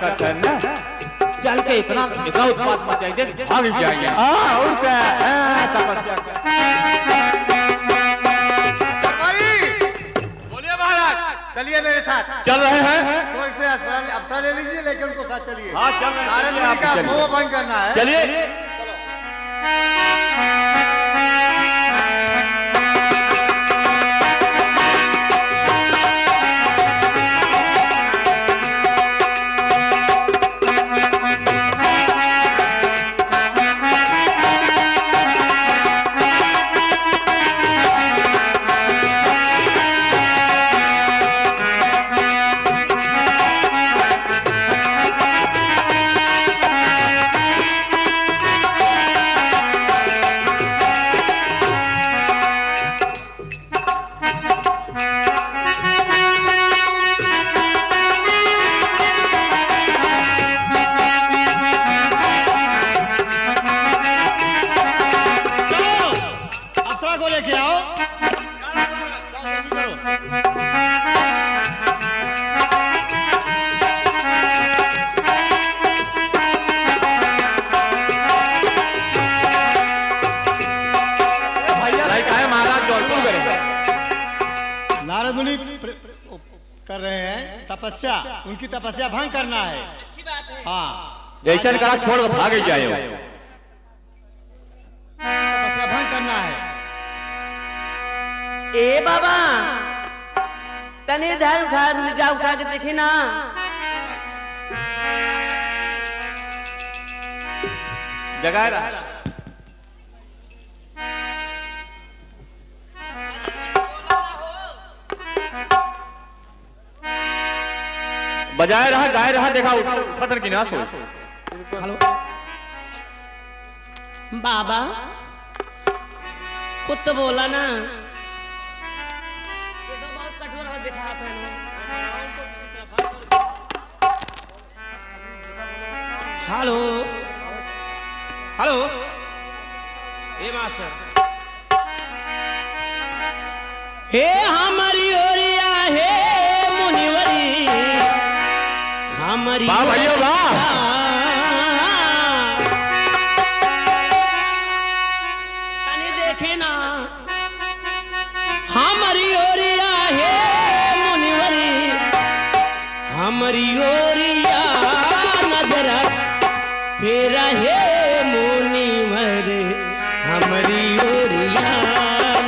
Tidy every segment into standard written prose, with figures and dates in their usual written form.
करता है ना, चल के इतना उत्पाद मचाएंगे, भाग जाएंगे। और क्या तपस्या बोलिए महाराज। चलिए मेरे साथ। चल रहे हैं, स्वर्ग से अप्सरा ले लीजिए, लेकिन उनको साथ चलिए। हाँ चल रहे हैं। नारद मुनि का मोह भंग करना है। चलिए। कर रहे हैं तपस्या, उनकी तपस्या भंग करना है। अच्छी बात है। हाँ जैसा कहा छोड़ भागे जाए, तपस्या भंग करना है। ए बाबा तने धर उठा के देखी ना। जगा रहा बजाए रहा, गाय रहा, देखा सदर की ना सो। हेलो बाबा, कुछ तो बोला ना। ये तो बहुत कठोर हो दिखा था। हेलो हेलो ए मास्टर, हे हमारी ओरिया है मुनिवरी, हमारी वाह भैया वाह। तनी देखे ना, हमारी ओरिया है मुनिवरी, हमारी ओरिया नजरा फेरा है मुनिवर, हमारी ओरिया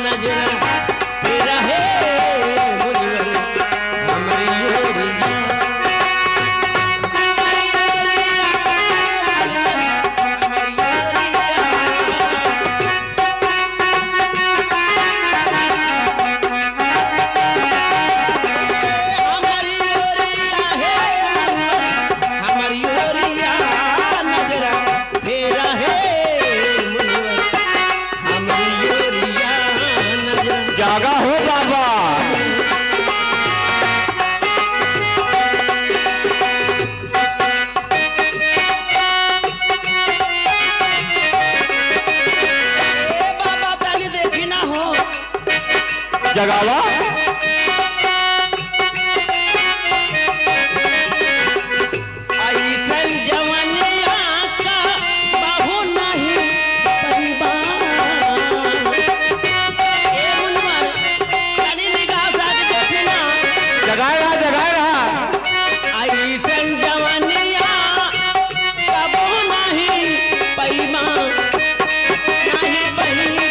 नजरा फेरा है मुनिवर, हमारी ओरिया। जागा हो बाबा। बाबा तनी देखी ना हो। जगावा ऐसन जवनिया का बाहु नहीं सहीबा। ए मुनवर तनी निगाह साथ देखी ना। जगाए रहा, जगाए रहा। ऐसन जवनिया का बाहु नहीं पैमा, नहीं पैमा।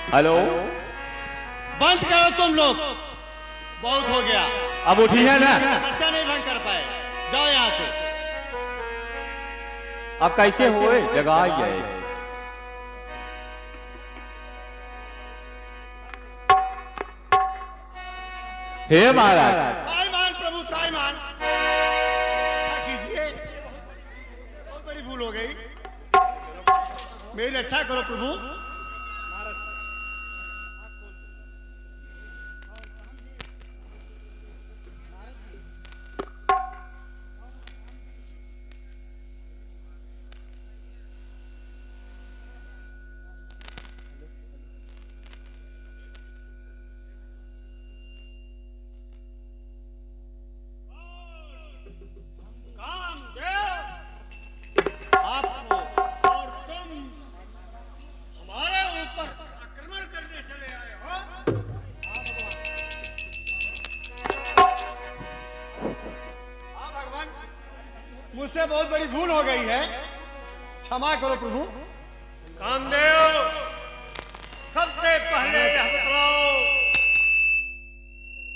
हेलो, बंद करो तुम लोग, बहुत हो गया। अब उठी है ना? तपस्या नहीं भंग कर पाए, जाओ यहाँ से। अब कैसे हुए? जगह आई है। हे महाराज। त्रायमान प्रभु, त्रायमान। अच्छा कीजिए, बहुत बड़ी भूल हो गई, मेरी रक्षा करो प्रभु। मुझसे बहुत बड़ी भूल हो गई है, क्षमा करो प्रभु। कामदेव, सबसे पहले यह बताओ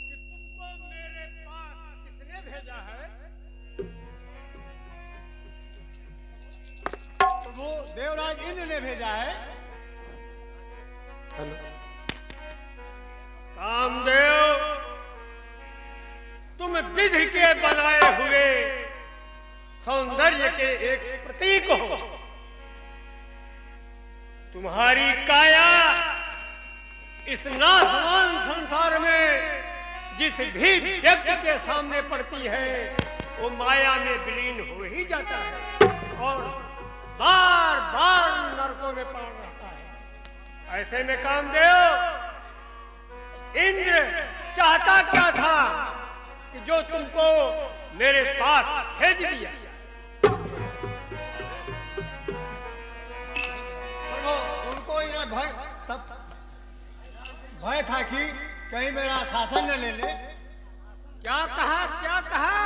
कि तुमको मेरे पास किसने भेजा है? प्रभु, देवराज इंद्र ने भेजा है। कामदेव, तुम विधि के बनाए हुए सौंदर्य के एक प्रतीक हो। तुम्हारी काया इस नासवान संसार में जिस भी व्यक्ति के सामने पड़ती है वो माया में विलीन हो ही जाता है और बार बार नरकों में पड़ रहता है। ऐसे में कामदेव, इंद्र चाहता क्या था कि जो तुमको मेरे पास भेज दिया? उनको यह भय था कि कहीं मेरा शासन न ले ले। क्या कहा, क्या कहा?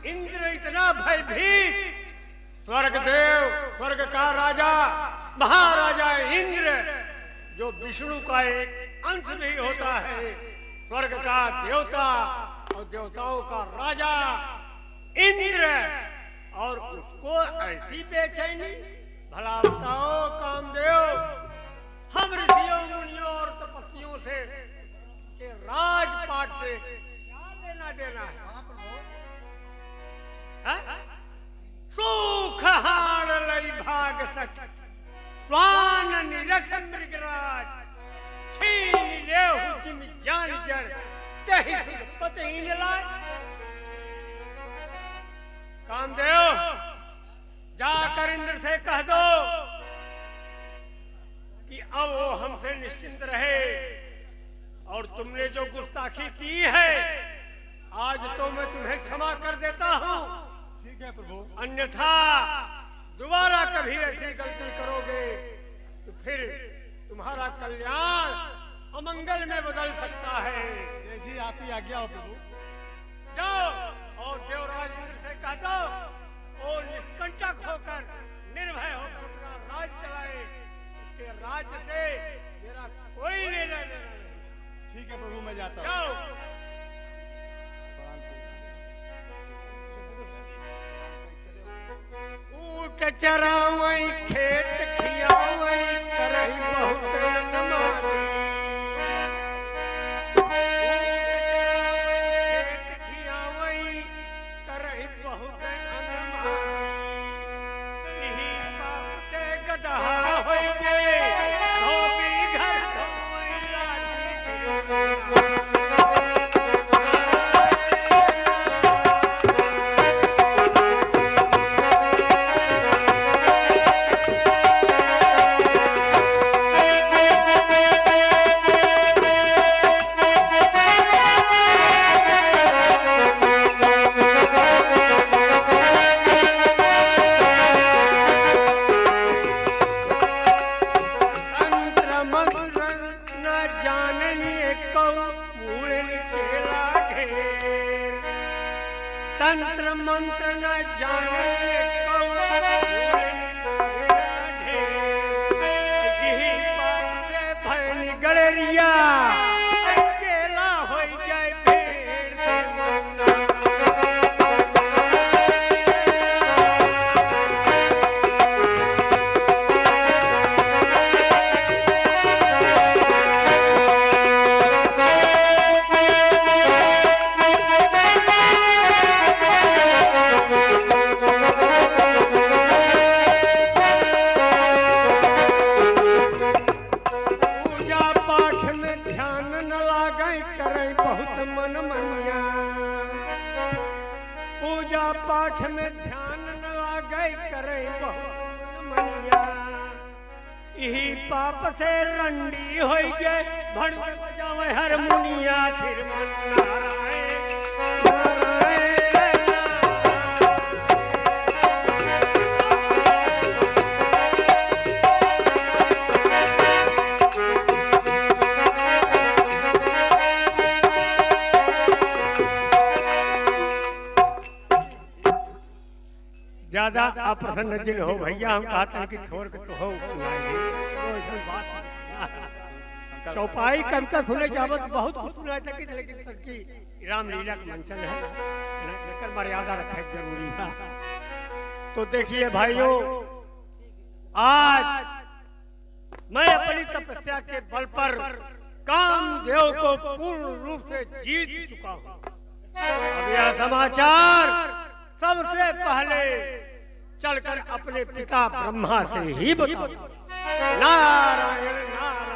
इंद्र इतना भयभीत? स्वर्ग देव, स्वर्ग का राजा, महाराजा इंद्र, जो विष्णु का एक अंश भी होता है, स्वर्ग का देवता और देवताओं का राजा इंद्र, और उसको ऐसी बेचैनी? भला बताओ कामदेव, हम ऋषियों, मुनियों और तपस्वियों से के राजपाट से क्या लेना देना है? सुख हार लई भाग सठ, स्वान निरख मृगराज, छीन लेहु जिम जान जड़, तहि पतहीन लाज। कामदेव, जाकर इंद्र से कह दो कि अब वो हमसे निश्चिंत रहे, और तुमने जो गुस्ताखी की है आज तो मैं तुम्हें क्षमा कर देता हूँ। ठीक है प्रभु। अन्यथा दोबारा कभी ऐसी गलती करोगे तो फिर तुम्हारा कल्याण अमंगल में बदल सकता है। जैसी आपकी आज्ञा हो प्रभु। जाओ और देवराज इंद्र से कह दो वो निष्कंटक होकर, निर्भय होकर अपना राज चलाए। उसके राज्य से मेरा कोई लेना देना नहीं। ठीक है प्रभु, मैं जाता हूँ। जाओ। ऊट चरावई, खेत खियावई, करही बहुत नमारी। खेत खियावई, करही बहुत अनमारी। इही बाप से गधा होई गे, धोबी घर धोवई लाठी। तंत्र मंत्र न जाने भय बाप से रंडी हो गए भण बजावे हारमोनिया फिर मन ज्यादा अप्रसन्न जिन हो भैया हम कहते हैं कि थोड़ के तो हो चौपाई कविता सुने चाहत बहुत कुछ सुनाए थे लेकिन सबकी रामलीला का मंचन है लेकर मर्यादा रखा जरूरी है। तो देखिए भाइयों आज मैं अपनी तपस्या के बल पर कामदेव को पूर्ण रूप से जीत चुका हूँ। अब यह समाचार सबसे पहले चलकर अपने पिता ब्रह्मा से ही बताओ। नारायण नारायण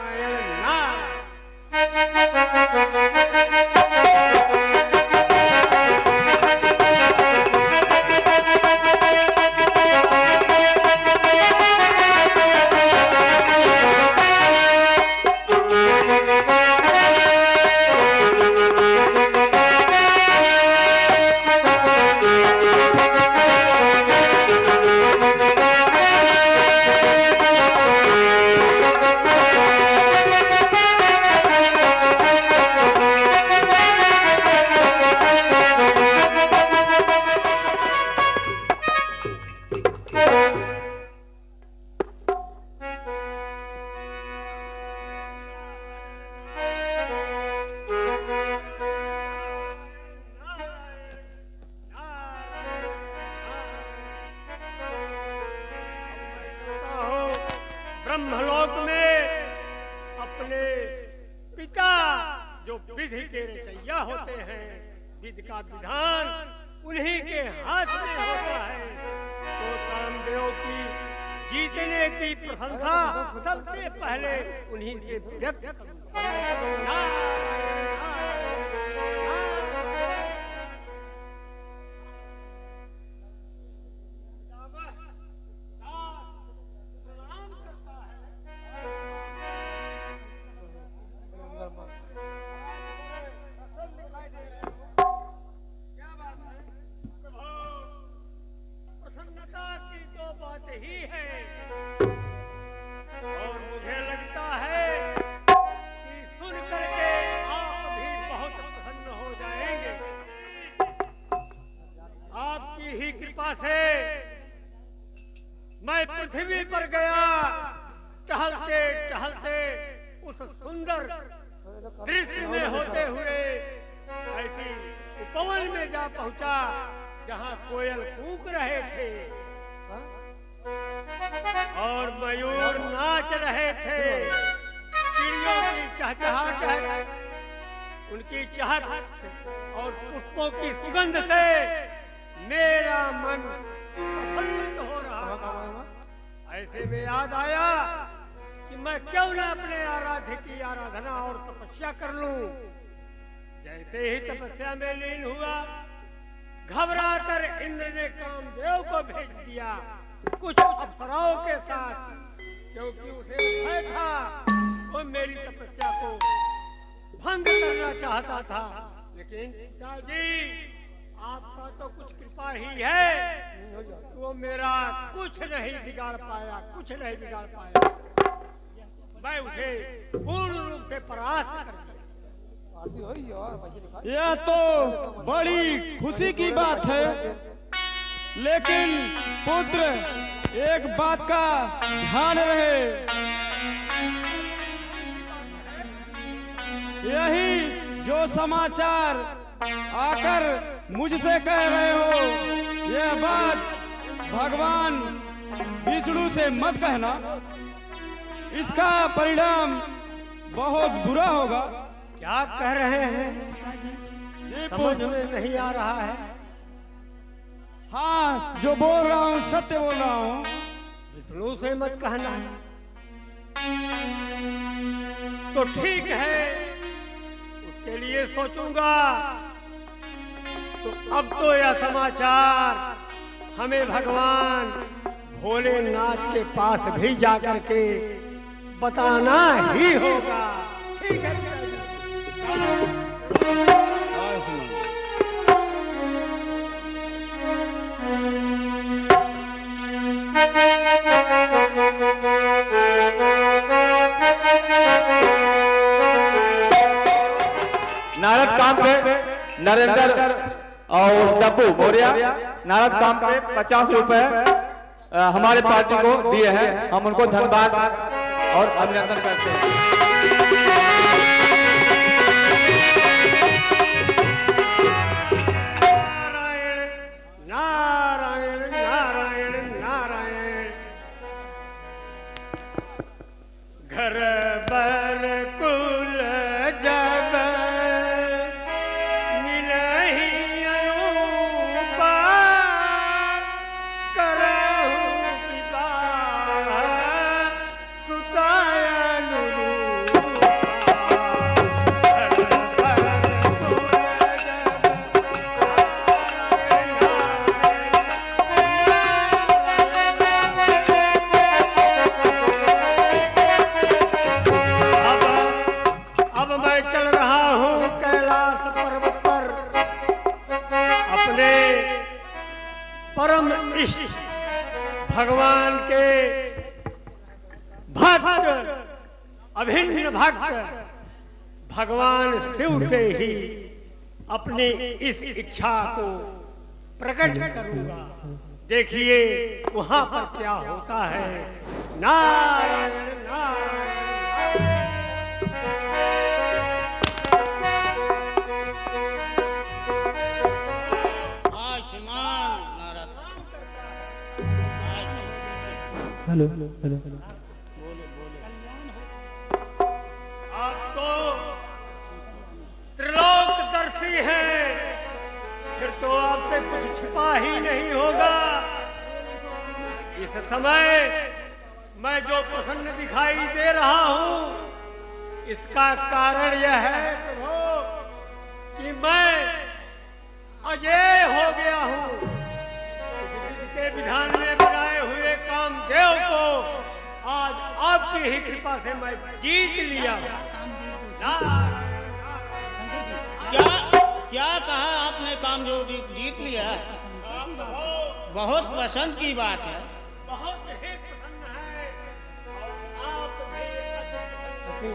ब्रह्मलोक में अपने पिता जो विधि के रचैया होते हैं, विधि का विधान उन्हीं के हाथ में होता है। तो कामदेव की जीतने की प्रशंसा सबसे पहले उन्हीं से व्यक्त करूंगा। ही है और मुझे लगता है कि सुन करके आप भी बहुत प्रसन्न हो जाएंगे। आपकी ही कृपा से मैं पृथ्वी पर गया, टहलते टहलते उस सुंदर दृश्य में होते हुए ऐसी उपवन में जा पहुंचा जहां कोयल कूक रहे थे और मयूर नाच रहे थे। चिड़ियों की चहचहाट है, उनकी चहक और पुष्पों की सुगंध से मेरा मन प्रफुल्लित हो रहा था। ऐसे में याद आया कि मैं क्यों न अपने आराध्य की आराधना और तपस्या कर लूं। जैसे ही तपस्या में लीन हुआ, घबराकर इंद्र ने कामदेव को भेज दिया कुछ अप्सराओं के साथ, क्योंकि उसे भय था वो मेरी तपस्या को भंग करना चाहता था। लेकिन पिताजी आपका तो कुछ कृपा ही है, वो मेरा कुछ नहीं बिगाड़ पाया, कुछ नहीं बिगाड़ पाया। मैं उसे पूर्ण रूप से परास्त कर दिया। यह तो बड़ी खुशी की बात है, लेकिन पुत्र एक बात का ध्यान रहे, यही जो समाचार आकर मुझसे कह रहे हो, यह बात भगवान विष्णु से मत कहना, इसका परिणाम बहुत बुरा होगा। क्या कह रहे हैं? समझ में नहीं आ रहा है। हाँ, जो बोल रहा हूँ सत्य बोल रहा हूँ। विष्णु से मत कहना तो ठीक है, उसके लिए सोचूंगा। तो अब तो यह समाचार हमें भगवान भोलेनाथ के पास भी जाकर के बताना ही होगा। ठीक है नारद काम पे नरेंद्र और डब्बू मौर्य नारद काम पे 50 रुपए हमारे पार्टी को दिए हैं। हम उनको धन्यवाद और अभिनंदन करते हैं। नारायण नारायण नारायण घर बर कुल जब मिलहि अनुपा करहु विवाह सुताय अनुरूपा। अब मैं चल रहा हूँ कैलाश पर्वत पर अपने परम इष्ट भगवान के भक्त अभिन्न भक्त भगवान शिव से ही अपनी इस इच्छा को प्रकट करूंगा। देखिए वहां पर क्या होता है। Narayan Narayan hello hello hello आपको त्रिलोकदर्शी है, फिर तो आपसे कुछ छिपा ही नहीं होगा। इस समय मैं जो प्रसन्न दिखाई दे रहा हूँ इसका कारण यह है प्रभु कि मैं अजय हो गया हूँ। के विधान में बनाए हुए कामदेव को आज आपकी ही कृपा से मैं जीत लिया। क्या कहा आपने? कामदेव जीत लिया? बहुत पसंद की बात है। बहुत ही प्रसन्न है। और आप भी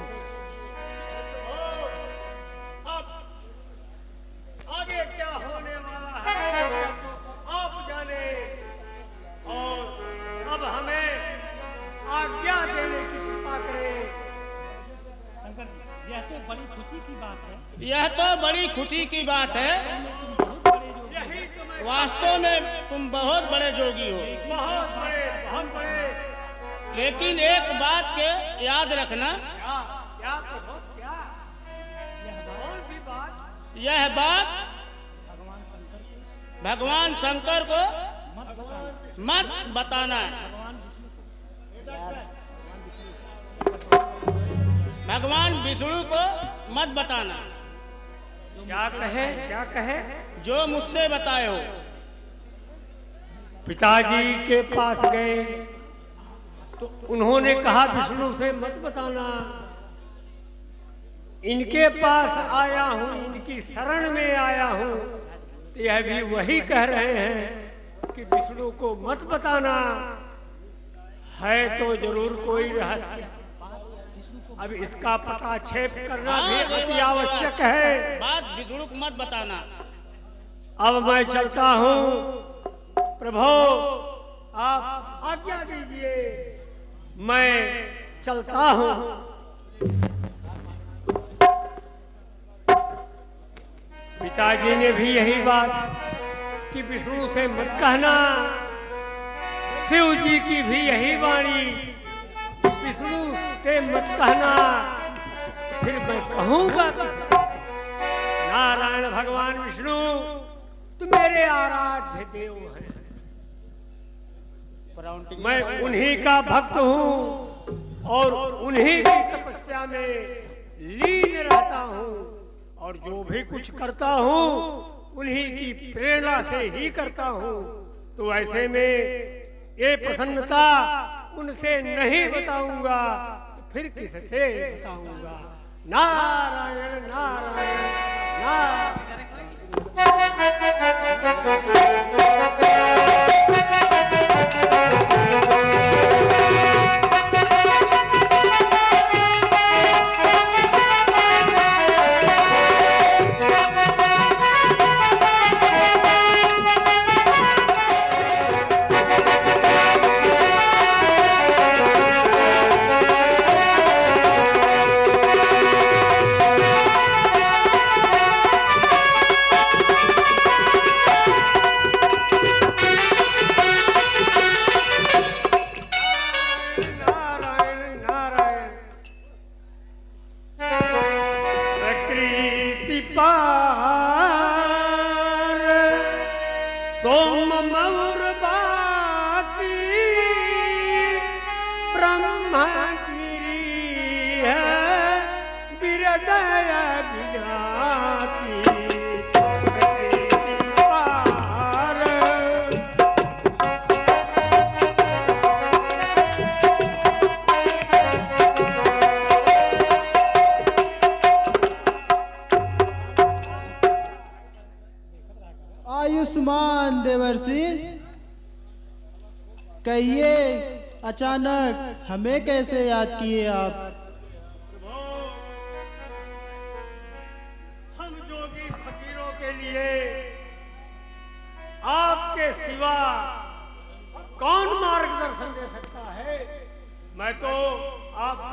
अब आगे क्या होने वाला है आप जाने, और अब हमें आज्ञा देने की कृपा करें। यह तो बड़ी खुशी की बात है। यह तो बड़ी खुशी की बात है। वास्तव में तुम बहुत बड़े जोगी हो। बहुत बड़े, बहुत बड़े। लेकिन एक बात के याद रखना। क्या प्रभु क्या? कौन सी बात? यह बात भगवान शंकर को मत बताना है। भगवान विष्णु को मत बताना। क्या कहे? क्या कहे? जो मुझसे बताए हो। पिताजी के पास गए तो उन्होंने कहा विष्णु से मत बताना। इनके पास आया हूं, इनकी शरण में आया हूं, तो यह भी वही कह रहे हैं कि विष्णु को मत बताना। है तो जरूर कोई रहस्य। अब इसका पटाक्षेप करना भी अति आवश्यक है। बात विष्णु को मत बताना। अब मैं चलता हूँ प्रभु, आप आज्ञा दीजिए, मैं चलता हूँ। पिताजी ने भी यही बात कि विष्णु से मत कहना। शिव जी की भी यही वाणी, विष्णु से मत कहना। फिर मैं कहूंगा नारायण भगवान विष्णु तो मेरे आराध्य देव हैं। मैं उन्हीं का भक्त हूँ और उन्हीं की तपस्या में लीन रहता हूँ, और जो भी कुछ करता हूँ उन्हीं की प्रेरणा से ही करता हूँ। तो ऐसे में ये प्रसन्नता उनसे नहीं बताऊंगा, फिर किससे बताऊंगा। नारायण नारायण आयुष्मान देवर्षि, कहिए अचानक हमें कैसे याद किए आप? हम जोगी फकीरों के लिए आपके सिवा कौन मार्गदर्शन दे सकता है। मैं तो आपका